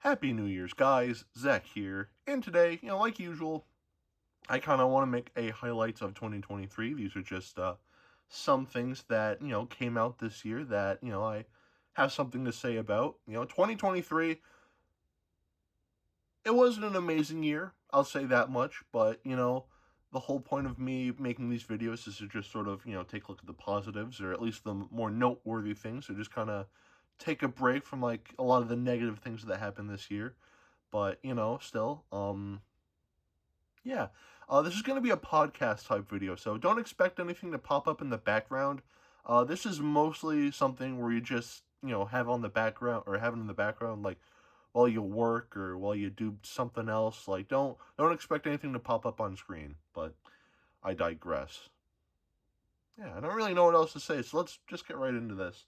Happy New Year's, guys. Zack here. And today, like usual, I kind of want to make a highlights of 2023. These are just some things that, came out this year that, I have something to say about. 2023, it wasn't an amazing year, I'll say that much, but, the whole point of me making these videos is to just sort of, take a look at the positives, or at least the more noteworthy things, so just kind of take a break from, like, a lot of the negative things that happened this year. But, still, yeah. This is going to be a podcast type video, so don't expect anything to pop up in the background. This is mostly something where you just, have on the background, or have it in the background, like, while you work, or while you do something else. Like, don't expect anything to pop up on screen, but I digress. Yeah, I don't really know what else to say, so let's just get right into this.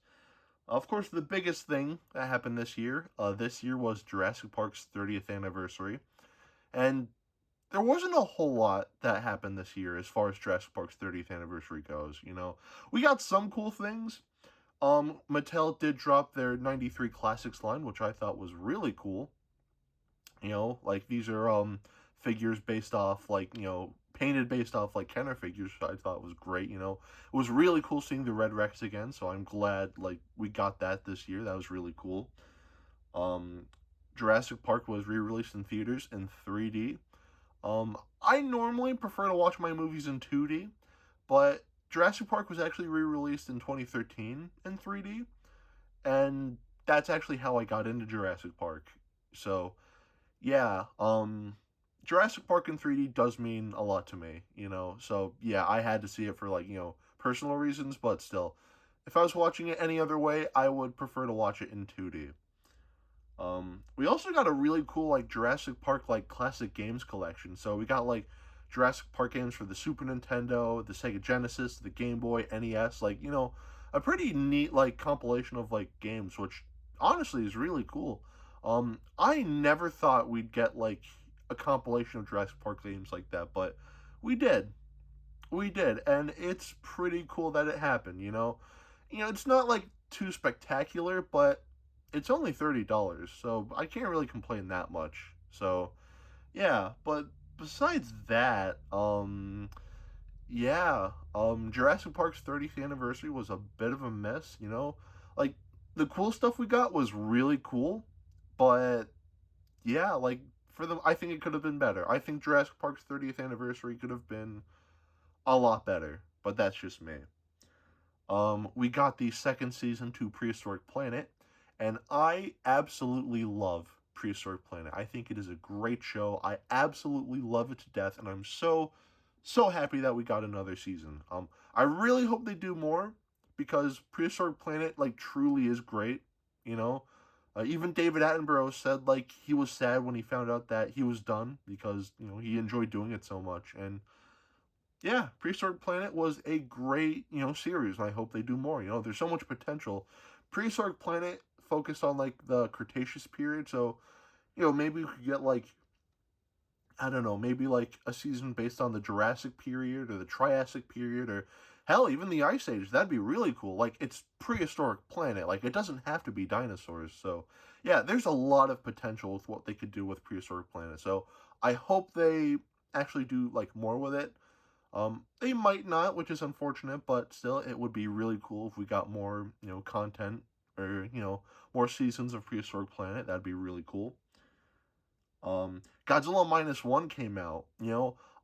Of course, the biggest thing that happened this year was Jurassic Park's 30th anniversary. And there wasn't a whole lot that happened this year as far as Jurassic Park's 30th anniversary goes, We got some cool things. Mattel did drop their 93 Classics line, which I thought was really cool. Like, these are figures based off, like, painted based off, like, Kenner figures, which I thought was great. It was really cool seeing the Red Rex again, so I'm glad, like, we got that this year. That was really cool. Um, Jurassic Park was re-released in theaters in 3D. I normally prefer to watch my movies in 2D, but Jurassic Park was actually re-released in 2013 in 3D, and that's actually how I got into Jurassic Park. So, yeah, Jurassic Park in 3D does mean a lot to me, So, yeah, I had to see it for, like, personal reasons, but still, if I was watching it any other way, I would prefer to watch it in 2D. We also got a really cool, like, Jurassic Park, like, classic games collection. So we got, like, Jurassic Park games for the Super Nintendo, the Sega Genesis, the Game Boy, NES, like, a pretty neat, like, compilation of, like, games, which honestly is really cool. I never thought we'd get, like, a compilation of Jurassic Park games like that, but we did. We did, and it's pretty cool that it happened, it's not, like, too spectacular, but it's only $30, so I can't really complain that much. So, yeah, but besides that, yeah, Jurassic Park's 30th anniversary was a bit of a mess, Like, the cool stuff we got was really cool, but, yeah, like, I think it could have been better. I think Jurassic Park's 30th anniversary could have been a lot better, but that's just me. We got the second season to Prehistoric Planet, and I absolutely love Prehistoric Planet. I think it is a great show. I absolutely love it to death, and I'm so happy that we got another season. I really hope they do more, because Prehistoric Planet, like, truly is great, you know? Even David Attenborough said, like, he was sad when he found out that he was done, because, he enjoyed doing it so much, and yeah, Prehistoric Planet was a great, series, and I hope they do more. There's so much potential. Prehistoric Planet focused on, like, the Cretaceous period, so, maybe we could get, like, I don't know, maybe, like, a season based on the Jurassic period, or the Triassic period, or, hell, even the Ice Age. That'd be really cool. Like, it's Prehistoric Planet. Like, it doesn't have to be dinosaurs, so, yeah, there's a lot of potential with what they could do with Prehistoric Planet, so I hope they actually do, like, more with it. They might not, which is unfortunate, but still, it would be really cool if we got more, content, or, more seasons of Prehistoric Planet. That'd be really cool. Godzilla Minus One came out.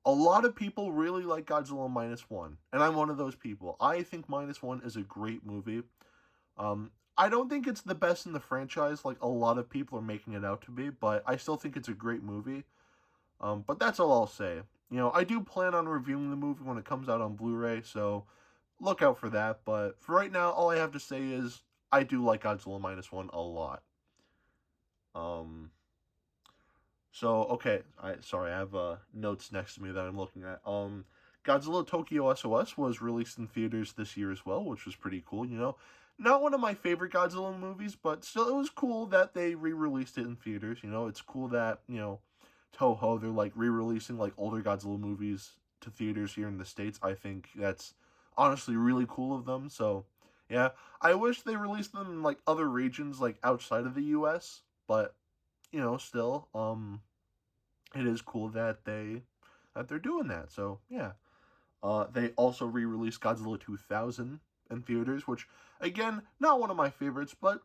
A lot of people really like Godzilla Minus One, and I'm one of those people. I think Minus One is a great movie. I don't think it's the best in the franchise, like a lot of people are making it out to be, but I still think it's a great movie. But that's all I'll say. I do plan on reviewing the movie when it comes out on Blu-ray, so look out for that. But for right now, all I have to say is I do like Godzilla Minus One a lot. Um, okay, sorry, I have notes next to me that I'm looking at. Godzilla Tokyo SOS was released in theaters this year as well, which was pretty cool. Not one of my favorite Godzilla movies, but still, it was cool that they re-released it in theaters. It's cool that Toho, they're, like, re-releasing, like, older Godzilla movies to theaters here in the States. I think that's honestly really cool of them. So, yeah, I wish they released them in, like, other regions, like, outside of the US, but still, it is cool that they're doing that. So yeah, they also re-released Godzilla 2000 in theaters, which again, not one of my favorites, but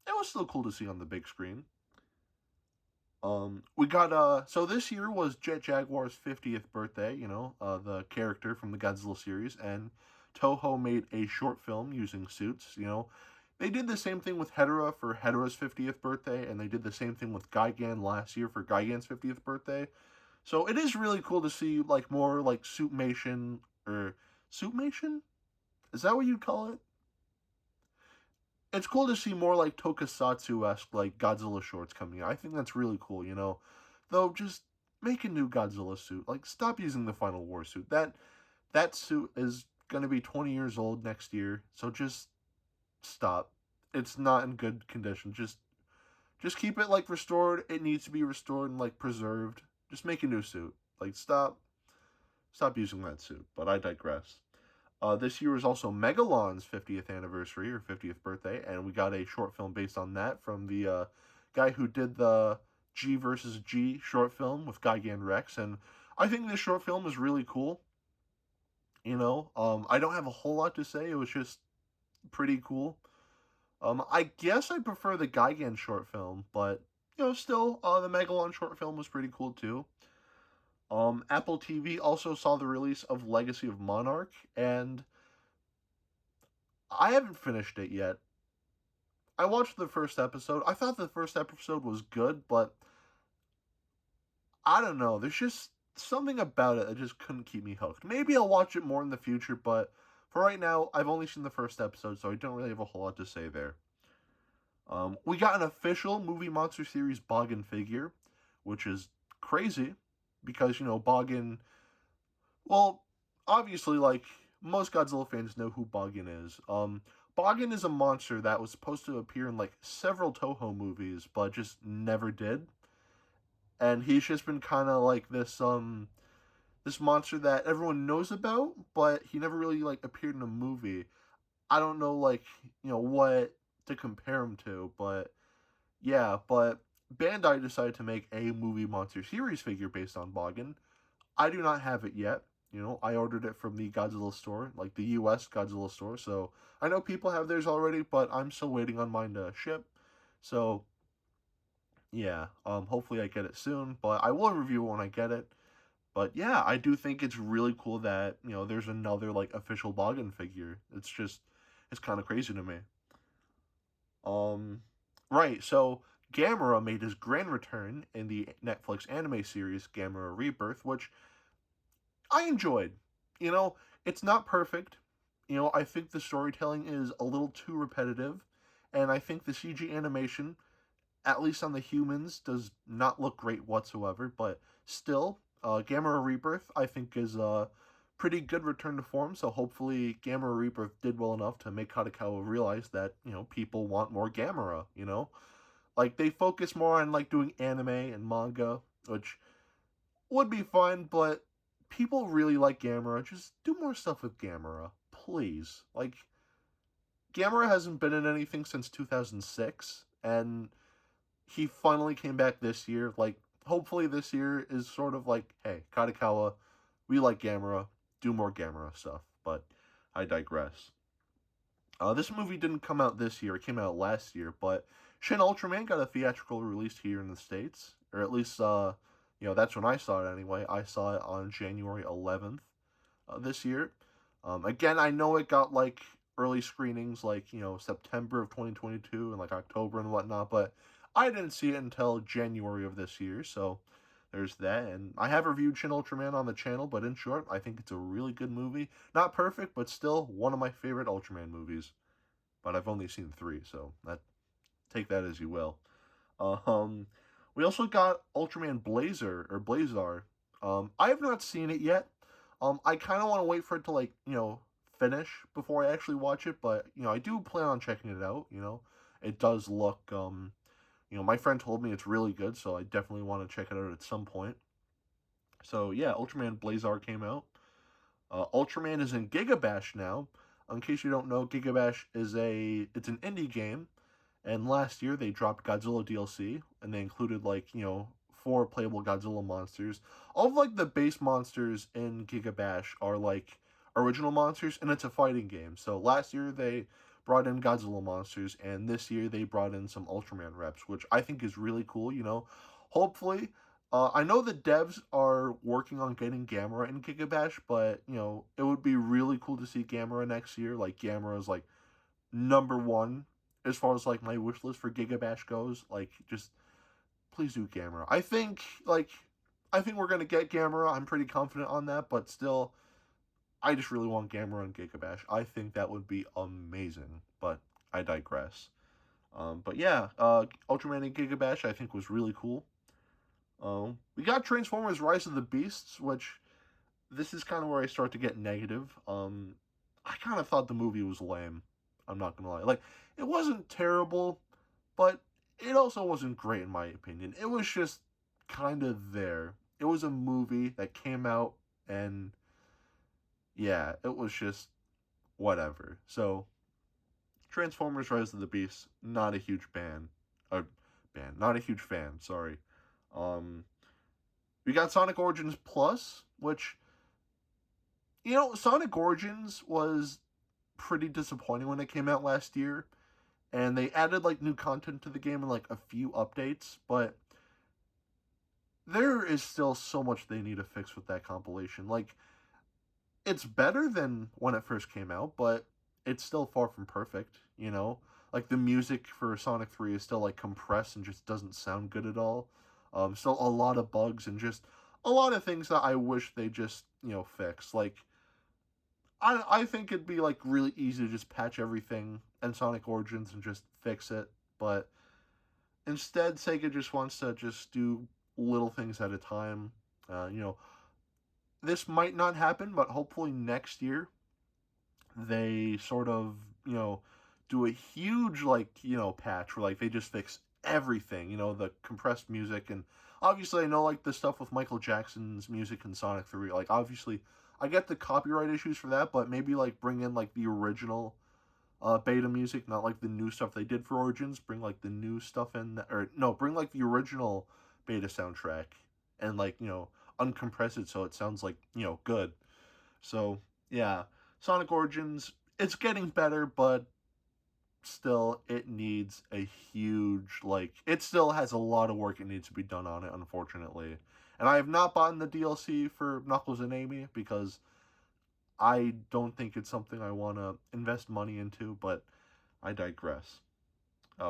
it was still cool to see on the big screen. We got so this year was Jet Jaguar's 50th birthday, the character from the Godzilla series, and Toho made a short film using suits. They did the same thing with Hedorah for Hedorah's 50th birthday, and they did the same thing with Gigan last year for Gigan's 50th birthday. So it is really cool to see like more like Suitmation or Suitmation? Is that what you'd call it? It's cool to see more like Tokusatsu-esque like Godzilla shorts coming out. I think that's really cool. Though just make a new Godzilla suit. Like stop using the Final War suit. That suit is gonna be 20 years old next year, so just stop. It's not in good condition. Just keep it like restored. It needs to be restored and like preserved. Just make a new suit. Like stop using that suit. But I digress. This year is also Megalon's 50th anniversary or 50th birthday, and we got a short film based on that from the guy who did the G versus G short film with Gigan Rex, and I think this short film is really cool. I don't have a whole lot to say. It was just pretty cool. I guess I prefer the Gigan short film, but still, the Megalon short film was pretty cool too. Apple TV also saw the release of Legacy of Monarch, and I haven't finished it yet. I watched the first episode. I thought the first episode was good, but I don't know. There's just something about it that just couldn't keep me hooked. Maybe I'll watch it more in the future, but for right now, I've only seen the first episode, so I don't really have a whole lot to say there. We got an official Movie Monster Series Boggin figure, which is crazy because, Boggin, well, obviously, like, most Godzilla fans know who Boggin is. Boggin is a monster that was supposed to appear in, like, several Toho movies, but just never did. And he's just been kind of like this monster that everyone knows about, but he never really, like, appeared in a movie. I don't know, like, what to compare him to, but yeah, but Bandai decided to make a Movie Monster Series figure based on Boggin. I do not have it yet. I ordered it from the Godzilla store, like the US Godzilla store, so I know people have theirs already, but I'm still waiting on mine to ship. So, yeah, hopefully I get it soon, but I will review it when I get it. But yeah, I do think it's really cool that, there's another, like, official Boggin figure. It's kind of crazy to me. Right, so Gamera made his grand return in the Netflix anime series Gamera Rebirth, which I enjoyed. You know, it's not perfect. I think the storytelling is a little too repetitive, and I think the CG animation, at least on the humans, does not look great whatsoever, but still, Gamera Rebirth, I think, is a pretty good return to form, so hopefully Gamera Rebirth did well enough to make Kadakawa realize that, people want more Gamera. Like, they focus more on, like, doing anime and manga, which would be fine, but people really like Gamera. Just do more stuff with Gamera, please. Like, Gamera hasn't been in anything since 2006, and he finally came back this year. Like, hopefully this year is sort of like, hey, Kadakawa, we like Gamera, do more Gamera stuff. But I digress. This movie didn't come out this year, it came out last year, but Shin Ultraman got a theatrical release here in the States, or at least, that's when I saw it anyway. I saw it on January 11th this year. Again, I know it got, like, early screenings, like, September of 2022 and, like, October and whatnot, but I didn't see it until January of this year, so there's that. And I have reviewed Shin Ultraman on the channel, but in short, I think it's a really good movie. Not perfect, but still one of my favorite Ultraman movies. But I've only seen 3, so take that as you will. Um, we also got Ultraman Blazer, or Blazar. I have not seen it yet. I kind of want to wait for it to, like, finish before I actually watch it, but, I do plan on checking it out. It does look, my friend told me it's really good, so I definitely want to check it out at some point. So, yeah, Ultraman Blazar came out. Ultraman is in Gigabash now. In case you don't know, Gigabash is it's an indie game, And last year they dropped Godzilla DLC, and they included like, 4 playable Godzilla monsters. All of like the base monsters in Giga Bash are like original monsters, and it's a fighting game. So last year they brought in Godzilla monsters, and this year they brought in some Ultraman reps, which I think is really cool. Hopefully, I know the devs are working on getting Gamera in Giga Bash, but it would be really cool to see Gamera next year. Like Gamera is like number one as far as like my wish list for Giga Bash goes. Like, just please do Gamera. I think we're gonna get Gamera. I'm pretty confident on that, but still, I just really want Gamera and Giga Bash. I think that would be amazing. But I digress. But yeah, Ultraman and Giga Bash I think was really cool. We got Transformers: Rise of the Beasts, which this is kind of where I start to get negative. I kind of thought the movie was lame. I'm not gonna lie. Like, it wasn't terrible, but it also wasn't great in my opinion. It was just kind of there. It was a movie that came out, and yeah, it was just whatever. So, Transformers: Rise of the Beast, not a huge not a huge fan. Sorry. Um, we got Sonic Origins Plus, which Sonic Origins was pretty disappointing when it came out last year, and they added like new content to the game and like a few updates, but there is still so much they need to fix with that compilation. Like, it's better than when it first came out, but it's still far from perfect. Like, the music for Sonic 3 is still like compressed and just doesn't sound good at all. Still a lot of bugs and just a lot of things that I wish they just, fix. Like, I think it'd be like really easy to just patch everything in Sonic Origins and just fix it, but instead Sega just wants to just do little things at a time. This might not happen, but hopefully next year they sort of, do a huge like, patch where like they just fix everything, the compressed music. And obviously I know like the stuff with Michael Jackson's music in Sonic 3, like obviously I get the copyright issues for that, but maybe like bring in like the original beta music, not like the new stuff they did for Origins. Bring like the new stuff in, or no, bring like the original beta soundtrack and like uncompress it so it sounds like good. So yeah, Sonic Origins, it's getting better, but still it needs a huge, like, it still has a lot of work it needs to be done on it, unfortunately. And I have not bought the DLC for Knuckles and Amy because I don't think it's something I want to invest money into, but I digress.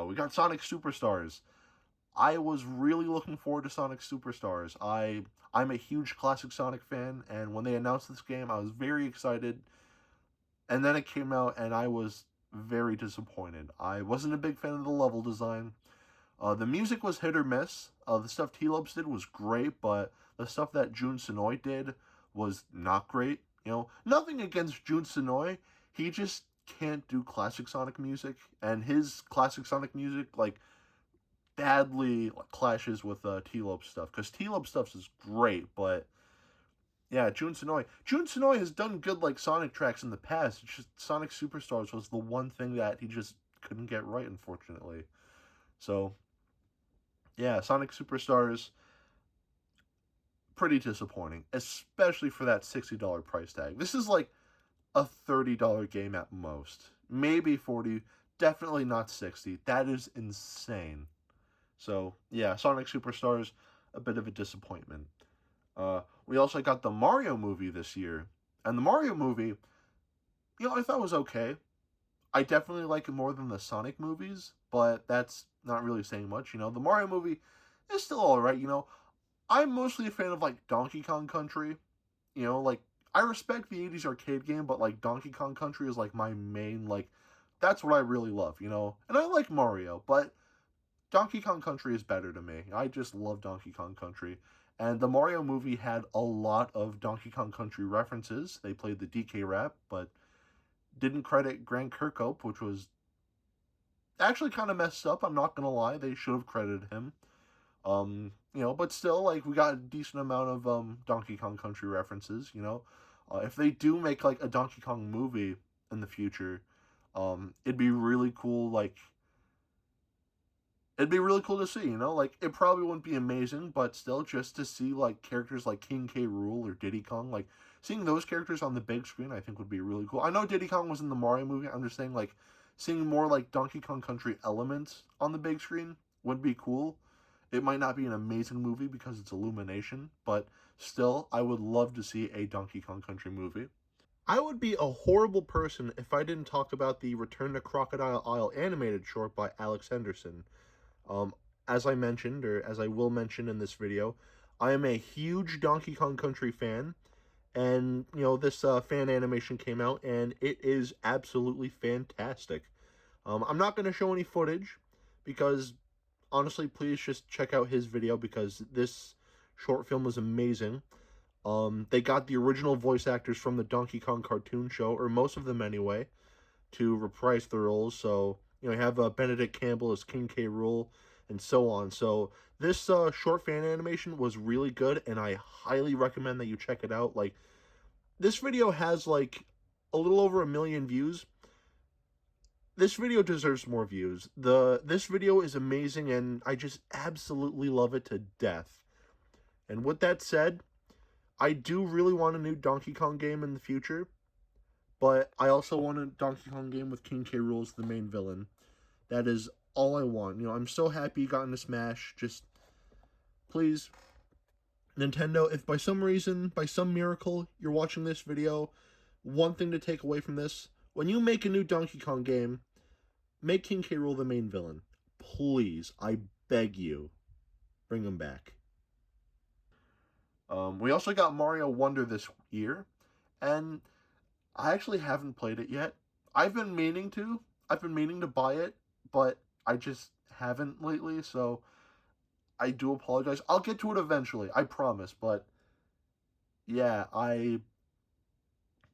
We got Sonic Superstars. I was really looking forward to Sonic Superstars. I'm a huge classic Sonic fan, and when they announced this game, I was very excited. And then it came out, and I was very disappointed. I wasn't a big fan of the level design. The music was hit or miss. The stuff T-Lobes did was great, but the stuff that Jun Sonoy did was not great. Nothing against Jun Sonoy. He just can't do classic Sonic music, and his classic Sonic music, like, badly clashes with T-Lobe stuff, because T-Lobe stuff is great, but yeah, Jun Sonoy. Jun Sonoy has done good like Sonic tracks in the past. It's just Sonic Superstars was the one thing that he just couldn't get right, unfortunately. So yeah, Sonic Superstars, pretty disappointing, especially for that $60 price tag. This is like a $30 game at most, maybe 40, definitely not 60. That is insane. So yeah, Sonic Superstars, a bit of a disappointment. We also got the Mario movie this year, and the Mario movie, I thought was okay. I definitely like it more than the Sonic movies, but that's not really saying much. The Mario movie is still alright. I'm mostly a fan of like Donkey Kong Country. Like, I respect the 80s arcade game, but like Donkey Kong Country is like my main, like, that's what I really love. And I like Mario, but Donkey Kong Country is better to me. I just love Donkey Kong Country. And the Mario movie had a lot of Donkey Kong Country references. They played the DK rap, but didn't credit Grant Kirkhope, which was actually kind of messed up. I'm not gonna lie. They should have credited him. But still, like, we got a decent amount of Donkey Kong Country references. If they do make like a Donkey Kong movie in the future, it'd be really cool. Like, it'd be really cool to see, you know? Like, it probably wouldn't be amazing, but still, just to see, like, characters like King K. Rool or Diddy Kong, like, seeing those characters on the big screen, I think would be really cool. I know Diddy Kong was in the Mario movie. I'm just saying, like, seeing more, like, Donkey Kong Country elements on the big screen would be cool. It might not be an amazing movie because it's Illumination, but still, I would love to see a Donkey Kong Country movie. I would be a horrible person if I didn't talk about the Return to Crocodile Isle animated short by Alex Henderson. Um, as I mentioned, or as I will mention in this video, I am a huge Donkey Kong Country fan, and you know this fan animation came out, and it is absolutely fantastic. I'm not going to show any footage because honestly, please just check out his video because this short film was amazing. They got the original voice actors from the Donkey Kong cartoon show, or most of them anyway, to reprise the roles. So, you know, you have Benedict Campbell as King K. Rool, and so on. So, this short fan animation was really good, and I highly recommend that you check it out. Like, this video has, like, a little over 1 million views. This video deserves more views. This video is amazing, and I just absolutely love it to death. And with that said, I do really want a new Donkey Kong game in the future, but I also want a Donkey Kong game with King K. Rool as the main villain. That is all I want. You know, I'm so happy you got into Smash. Just, please, Nintendo, if by some reason, by some miracle, you're watching this video, one thing to take away from this, when you make a new Donkey Kong game, make King K. Rool the main villain. Please, I beg you, bring him back. We also got Mario Wonder this year, and I actually haven't played it yet. I've been meaning to. I've been meaning to buy it, but I just haven't lately, so I do apologize. I'll get to it eventually, I promise, but yeah, I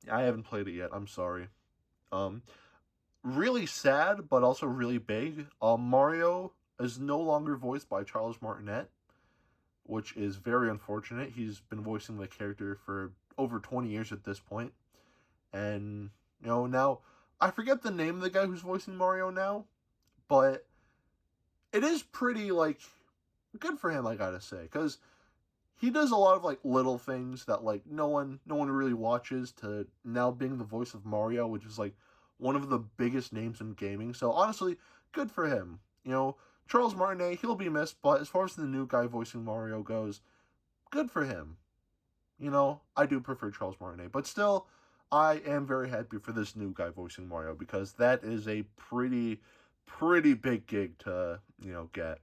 haven't played it yet. I'm sorry. Um really sad, but also really big. Mario is no longer voiced by Charles Martinet, which is very unfortunate. He's been voicing the character for over 20 years at this point. And, you know, now, I forget the name of the guy who's voicing Mario now, but it is pretty, like, good for him, I gotta say, because he does a lot of, like, little things that, like, no one really watches, to now being the voice of Mario, which is, like, one of the biggest names in gaming. So, honestly, good for him. You know, Charles Martinet, he'll be missed, but as far as the new guy voicing Mario goes, good for him. You know, I do prefer Charles Martinet, but still, I am very happy for this new guy voicing Mario, because that is a pretty big gig to, you know, get.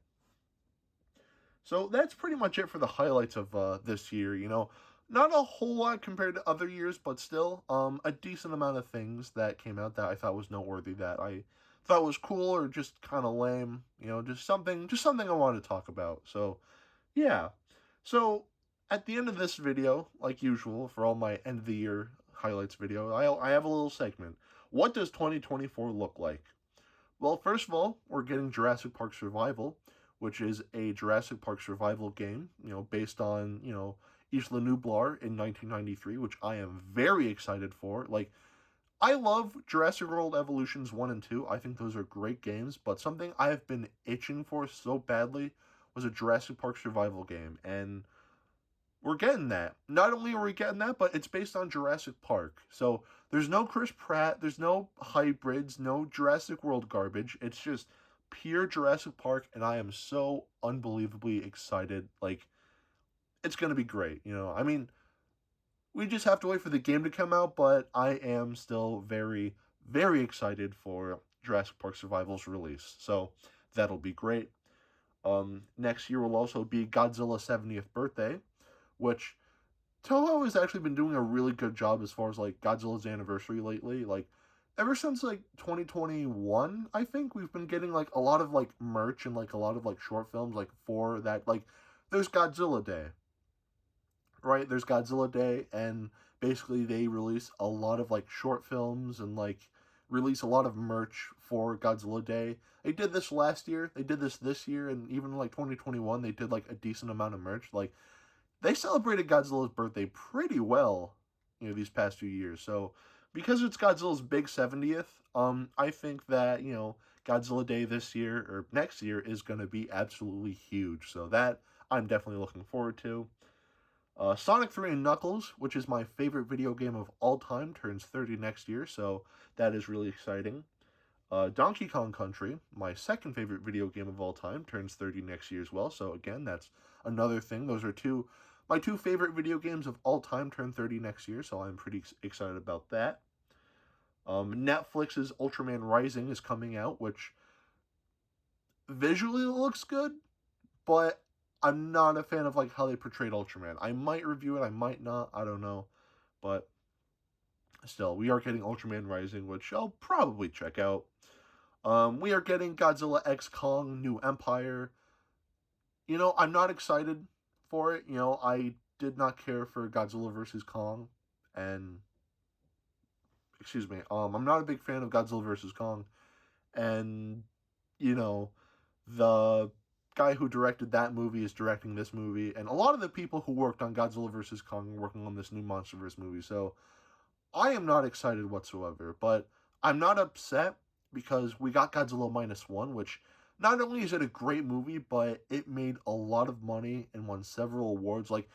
So that's pretty much it for the highlights of this year. You know, not a whole lot compared to other years, but still, a decent amount of things that came out that I thought was noteworthy, that I thought was cool or just kind of lame. You know, just something I wanted to talk about. So yeah. So at the end of this video, like usual, for all my end of the year highlights video, I have a little segment. What does 2024 look like? Well, first of all, we're getting Jurassic Park Survival, which is a Jurassic Park survival game, you know, based on, you know, Isla Nublar in 1993, which I am very excited for. Like, I love Jurassic World Evolutions 1 and 2. I think those are great games, but something I have been itching for so badly was a Jurassic Park survival game, and we're getting that. Not only are we getting that, but it's based on Jurassic Park. So there's no Chris Pratt, there's no hybrids, no Jurassic World garbage. It's just pure Jurassic Park, and I am so unbelievably excited. Like, it's gonna be great, you know. I mean, we just have to wait for the game to come out, but I am still very excited for Jurassic Park Survival's release. So that'll be great. Next year will also be Godzilla's 70th birthday, which Toho has actually been doing a really good job as far as, like, Godzilla's anniversary lately. Like, ever since, like, 2021, I think, we've been getting, like, a lot of, like, merch and, like, a lot of, like, short films, like, for that. Like, there's Godzilla Day, right? There's Godzilla Day, and basically they release a lot of, like, short films and, like, release a lot of merch for Godzilla Day. They did this last year, they did this year, and even, like, 2021, they did, like, a decent amount of merch. Like, they celebrated Godzilla's birthday pretty well, you know, these past few years. So because it's Godzilla's big 70th, I think that, you know, Godzilla Day this year, or next year, is going to be absolutely huge. So that I'm definitely looking forward to. Sonic 3 and Knuckles, which is my favorite video game of all time, turns 30 next year, so that is really exciting. Donkey Kong Country, my second favorite video game of all time, turns 30 next year as well, so again, that's another thing. Those are my two favorite video games of all time turn 30 next year, so I'm pretty excited about that. Netflix's Ultraman Rising is coming out, which visually looks good, but I'm not a fan of like how they portrayed Ultraman. I might review it, I might not, I don't know. But still, we are getting Ultraman Rising, which I'll probably check out. We are getting Godzilla X Kong New Empire. I'm not excited for it. I did not care for Godzilla vs. Kong. And, excuse me, I'm not a big fan of Godzilla vs. Kong. And, you know, the guy who directed that movie is directing this movie, and a lot of the people who worked on Godzilla vs. Kong are working on this new MonsterVerse movie, so I am not excited whatsoever, but I'm not upset because we got Godzilla Minus One, which not only is it a great movie, but it made a lot of money and won several awards. Like,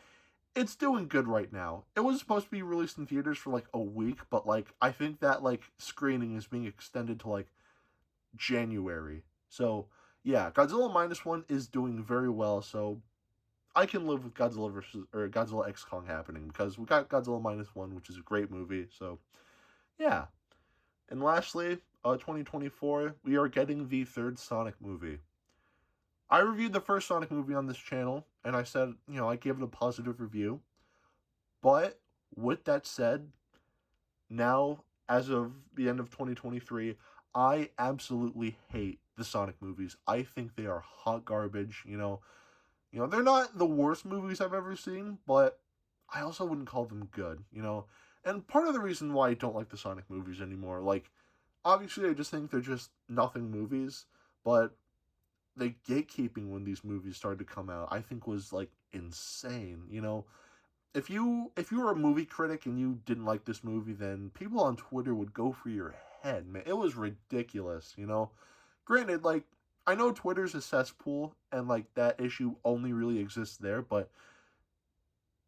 it's doing good right now. It was supposed to be released in theaters for like a week, but like I think that like screening is being extended to like January. So yeah, Godzilla Minus One is doing very well. So I can live with Godzilla X Kong happening because we got Godzilla Minus One, which is a great movie. So yeah. And lastly, 2024, we are getting the third Sonic movie. I reviewed the first Sonic movie on this channel, and I said, I gave it a positive review. But with that said, now, as of the end of 2023, I absolutely hate the Sonic movies. I think they are hot garbage. They're not the worst movies I've ever seen, but I also wouldn't call them good. And part of the reason why I don't like the Sonic movies anymore, like, obviously I just think they're just nothing movies, but the gatekeeping when these movies started to come out, I think was, like, insane. If you were a movie critic and you didn't like this movie, then people on Twitter would go for your head, man. It was ridiculous. Granted, like, I know Twitter's a cesspool and like that issue only really exists there, but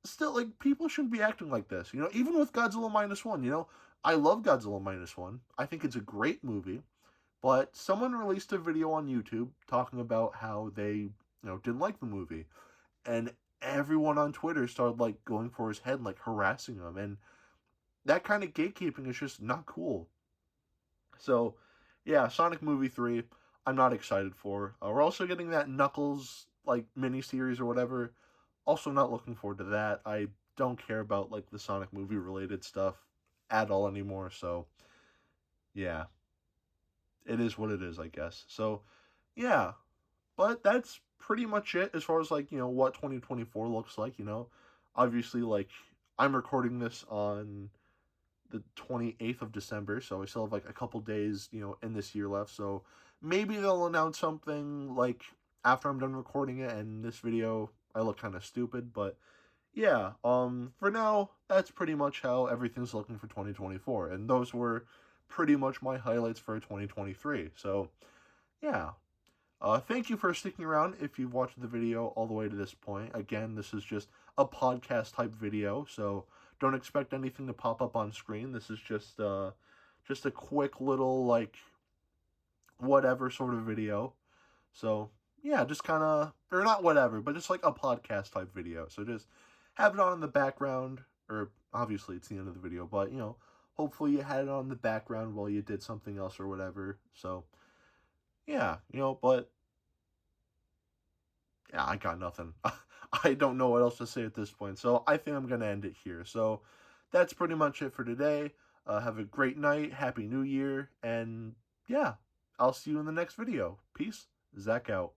still, like, people shouldn't be acting like this. Even with Godzilla Minus One, I love Godzilla Minus One. I think it's a great movie, but someone released a video on YouTube talking about how they, didn't like the movie, and everyone on Twitter started like going for his head, like harassing him, and that kind of gatekeeping is just not cool. So, yeah, Sonic Movie 3, I'm not excited for. We're also getting that Knuckles, like, mini-series or whatever. Also not looking forward to that. I don't care about, like, the Sonic movie-related stuff at all anymore, so, yeah. It is what it is, I guess. So, yeah. But that's pretty much it as far as, like, what 2024 looks like. Obviously, like, I'm recording this on the 28th of December, so I still have like a couple days, in this year left. So maybe they'll announce something like after I'm done recording it, and this video I look kind of stupid, but yeah, for now, that's pretty much how everything's looking for 2024, and those were pretty much my highlights for 2023. So yeah, thank you for sticking around if you've watched the video all the way to this point. Again, this is just a podcast type video, so don't expect anything to pop up on screen. This is just a quick little, like, whatever sort of video. So yeah, just kind of, or not whatever, but just like a podcast type video. So just have it on in the background, or obviously it's the end of the video, but hopefully you had it on the background while you did something else or whatever. So yeah, but yeah, I got nothing. I don't know what else to say at this point, so I think I'm going to end it here. So that's pretty much it for today. Have a great night, Happy New Year, and yeah, I'll see you in the next video. Peace, Zack out.